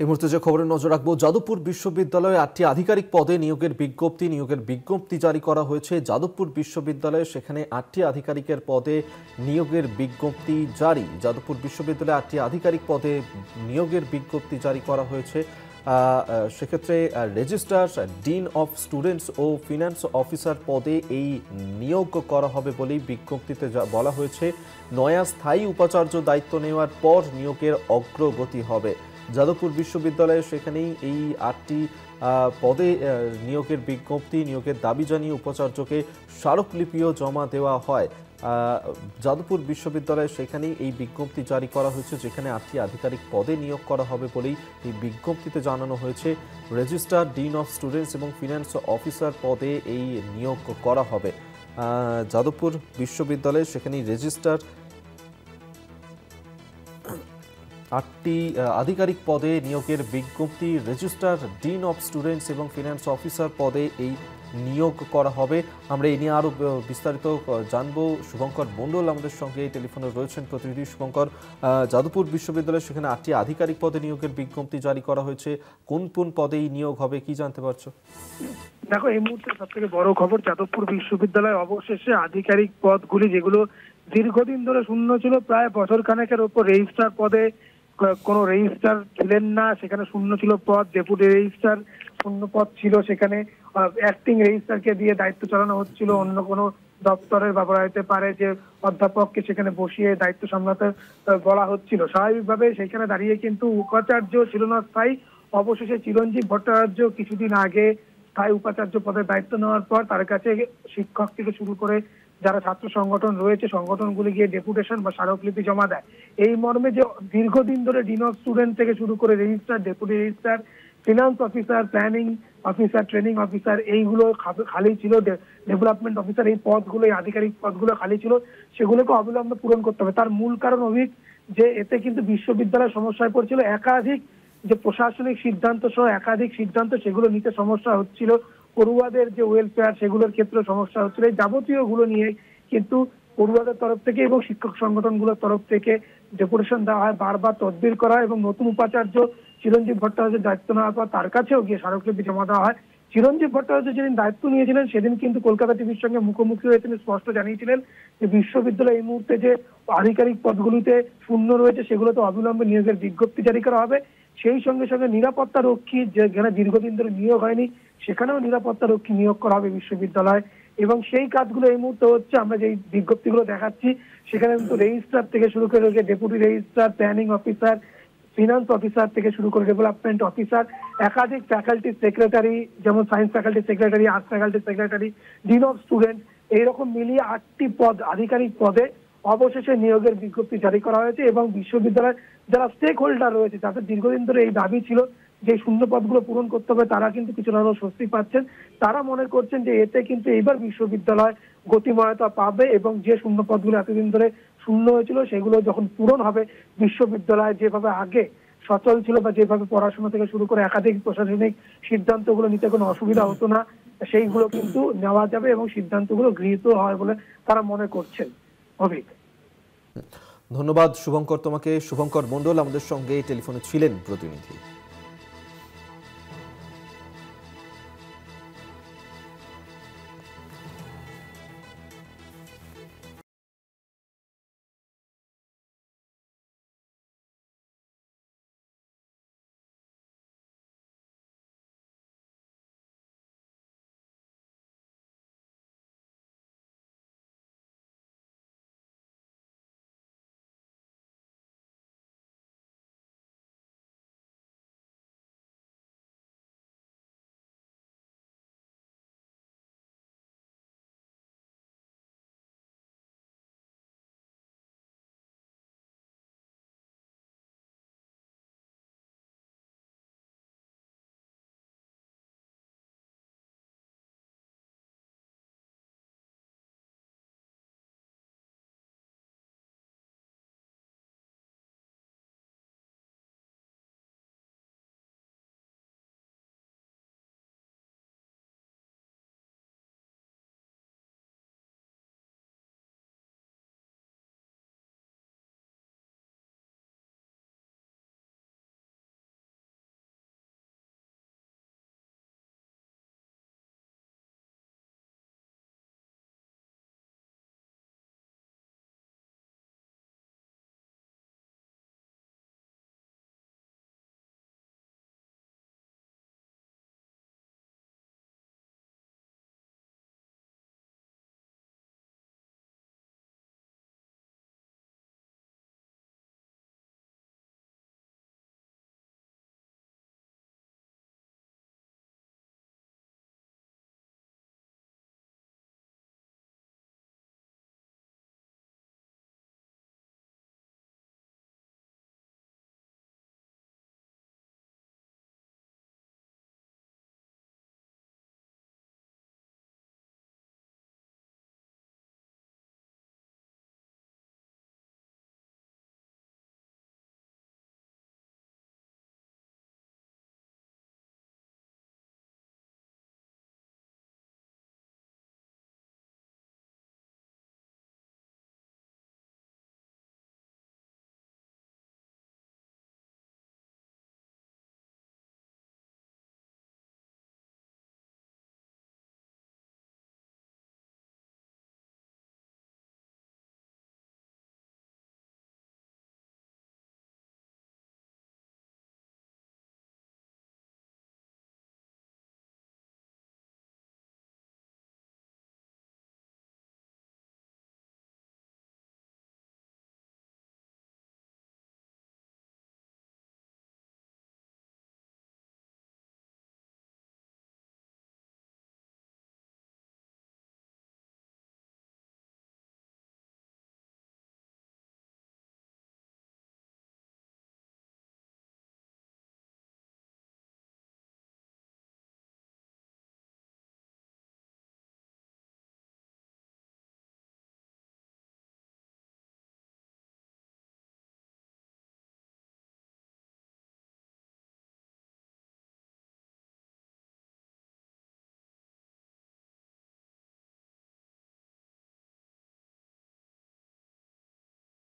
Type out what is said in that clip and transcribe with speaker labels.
Speaker 1: এই মুহূর্তে যে খবরে নজর রাখবো, যাদবপুর বিশ্ববিদ্যালয়ে 8টি আধিকারিক পদে নিয়োগের বিজ্ঞপ্তি জারি করা হয়েছে। যাদবপুর বিশ্ববিদ্যালয়ে সেখানে 8টি আধিকারিকের পদে নিয়োগের বিজ্ঞপ্তি জারি। যাদবপুর বিশ্ববিদ্যালয়ে 8টি আধিকারিক পদে নিয়োগের বিজ্ঞপ্তি জারি করা হয়েছে। সেক্ষেত্রে রেজিস্ট্রার, ডিন অফ স্টুডেন্টস ও ফিনান্স অফিসার পদে এই নিয়োগ করা হবে বলেই বিজ্ঞপ্তিতে বলা হয়েছে। নয়া স্থায়ী উপাচার্য দায়িত্ব নেওয়ার পর নিয়োগের অগ্রগতি হবে। যাদবপুর বিশ্ববিদ্যালয়ে সেখানেই এই 8টি পদে নিয়োগের দাবি জানিয়ে উপাচার্যকে স্মারকলিপিও জমা দেওয়া হয়। যাদবপুর বিশ্ববিদ্যালয়ে সেখানেই এই বিজ্ঞপ্তি জারি করা হয়েছে, যেখানে 8টি আধিকারিক পদে নিয়োগ করা হবে বলেই এই বিজ্ঞপ্তিতে জানানো হয়েছে। রেজিস্ট্রার, ডিন অফ স্টুডেন্টস এবং ফিনান্স অফিসার পদে এই নিয়োগ করা হবে। যাদবপুর বিশ্ববিদ্যালয়ে সেখানেই রেজিস্ট্রার, 8টি আধিকারিক পদে নিয়োগের বিজ্ঞপ্তি, রেজিস্ট্রার, ডিন অফ স্টুডেন্টস এবং ফিনান্স অফিসার পদে এই নিয়োগ করা হবে। আমরা এই নিয়ে আরও বিস্তারিত জানবো। শুভঙ্কর মণ্ডল আমাদের সঙ্গে টেলিফোনে রয়েছেন, প্রতিনিধি শুভঙ্কর। যাদবপুর বিশ্ববিদ্যালয়ে সেখানে 8টি আধিকারিক পদে নিয়োগের বিজ্ঞপ্তি জারি করা হয়েছে। কোন কোন পদেই নিয়োগ হবে, কি জানতে পারছো?
Speaker 2: দেখো, এই মুহূর্তে সব থেকে বড় খবর, যাদবপুর বিশ্ববিদ্যালয়ে অবশেষে আধিকারিক পদগুলি যেগুলো দীর্ঘদিন ধরে শূন্য ছিল, প্রায় বছর খানেকের ওপর রেজিস্ট্রার পদে কোনো রেজিস্ট্রার ছিলেন না, সেখানে শূন্য ছিল পদ। ডেপুটি রেজিস্ট্রার শূন্য পদ ছিল, সেখানে অ্যাক্টিং রেজিস্ট্রারকে দিয়ে দায়িত্ব চালানো হচ্ছিল। অন্য কোনো দপ্তরের বা বলা যেতে পারে যে অধ্যাপককে সেখানে বসিয়ে দায়িত্ব সামলাতে বলা হচ্ছিল। স্বাভাবিকভাবে সেখানে দাঁড়িয়ে কিন্তু উপাচার্য ছিল না স্থায়ী। অবশেষে চিরঞ্জীব ভট্টাচার্য কিছুদিন আগে স্থায়ী উপাচার্য পদের দায়িত্ব নেওয়ার পর তার কাছে শিক্ষক থেকে শুরু করে যারা ছাত্র সংগঠন রয়েছে, সংগঠনগুলি গিয়ে ডেপুটেশন বা স্মারকলিপি জমা দেয়। এই মর্মে যে দীর্ঘদিন ধরে ডিন অফ স্টুডেন্ট থেকে শুরু করে registrar, deputy registrar, finance officer, planning officer, training officer এইগুলো খালি ছিল, ডেভেলপমেন্ট অফিসার এই পদগুলো, এই আধিকারিক পদগুলো খালি ছিল, সেগুলোকে অবিলম্বে পূরণ করতে হবে। তার মূল কারণ যে এতে কিন্তু বিশ্ববিদ্যালয় সমস্যায় পড়ছিল। একাধিক যে প্রশাসনিক সিদ্ধান্ত সহ একাধিক সিদ্ধান্ত সেগুলো নিতে সমস্যা হচ্ছিল। পড়ুয়াদের যে ওয়েলফেয়ার সেগুলোর ক্ষেত্রে সমস্যা হচ্ছিল। এই যাবতীয় গুলো নিয়ে কিন্তু পড়ুয়াদের তরফ থেকে এবং শিক্ষক সংগঠনগুলোর তরফ থেকে ডেপুটেশন দেওয়া হয়, বারবার তদবির করা হয় এবং নতুন উপাচার্য চিরঞ্জীব ভট্টাচার্যের দায়িত্ব নেওয়ার পর তার কাছেও গিয়ে স্মারকলিপি জমা দেওয়া হয়। চিরঞ্জীব ভট্টাচার্য যেদিন দায়িত্ব নিয়েছিলেন সেদিন কিন্তু কলকাতা টিভির সঙ্গে মুখোমুখি হয়ে তিনি স্পষ্ট জানিয়েছিলেন যে বিশ্ববিদ্যালয় এই মুহূর্তে যে আধিকারিক পদগুলিতে শূন্য রয়েছে সেগুলোতে অবিলম্বে নিয়োগের বিজ্ঞপ্তি জারি করা হবে। সেই সঙ্গে সঙ্গে নিরাপত্তা রক্ষী যেখানে দীর্ঘদিন ধরে নিয়োগ হয়নি সেখানেও নিরাপত্তা রক্ষী নিয়োগ করা হবে বিশ্ববিদ্যালয়, এবং সেই কাজগুলো এই মুহূর্তে হচ্ছে। আমরা যে বিজ্ঞপ্তিগুলো দেখাচ্ছি সেখানে কিন্তু রেজিস্ট্রার থেকে শুরু করে deputy registrar, planning officer, finance officer থেকে শুরু করে ডেভেলপমেন্ট অফিসার, একাধিক ফ্যাকাল্টি সেক্রেটারি, যেমন science faculty secretary, arts faculty secretary, dean of student, এইরকম মিলিয়ে 8টি পদ, আধিকারিক পদে অবশেষে নিয়োগের বিজ্ঞপ্তি জারি করা হয়েছে। এবং বিশ্ববিদ্যালয়ের যারা স্টেক হোল্ডার রয়েছে, যাদের দীর্ঘদিন ধরে এই দাবি ছিল যে শূন্য পদগুলো পূরণ করতে হবে, তারা কিন্তু কিছুটা হলেও স্বস্তি পাচ্ছেন। তারা মনে করছেন যে এতে কিন্তু এইবার বিশ্ববিদ্যালয় গতিময়তা পাবে এবং যে শূন্য পদগুলো এতদিন ধরে শূন্য হয়েছিল সেগুলো যখন পূরণ হবে, বিশ্ববিদ্যালয় যেভাবে আগে সচল ছিল বা যেভাবে পড়াশোনা থেকে শুরু করে একাধিক প্রশাসনিক সিদ্ধান্তগুলো নিতে কোনো অসুবিধা হতো না, সেইগুলো কিন্তু নেওয়া যাবে এবং সিদ্ধান্তগুলো গৃহীত হয় বলে তারা মনে করছেন। অভিক,
Speaker 1: ধন্যবাদ শুভঙ্কর তোমাকে। শুভঙ্কর মণ্ডল আমাদের সঙ্গে টেলিফোনে ছিলেন প্রতিনিধি।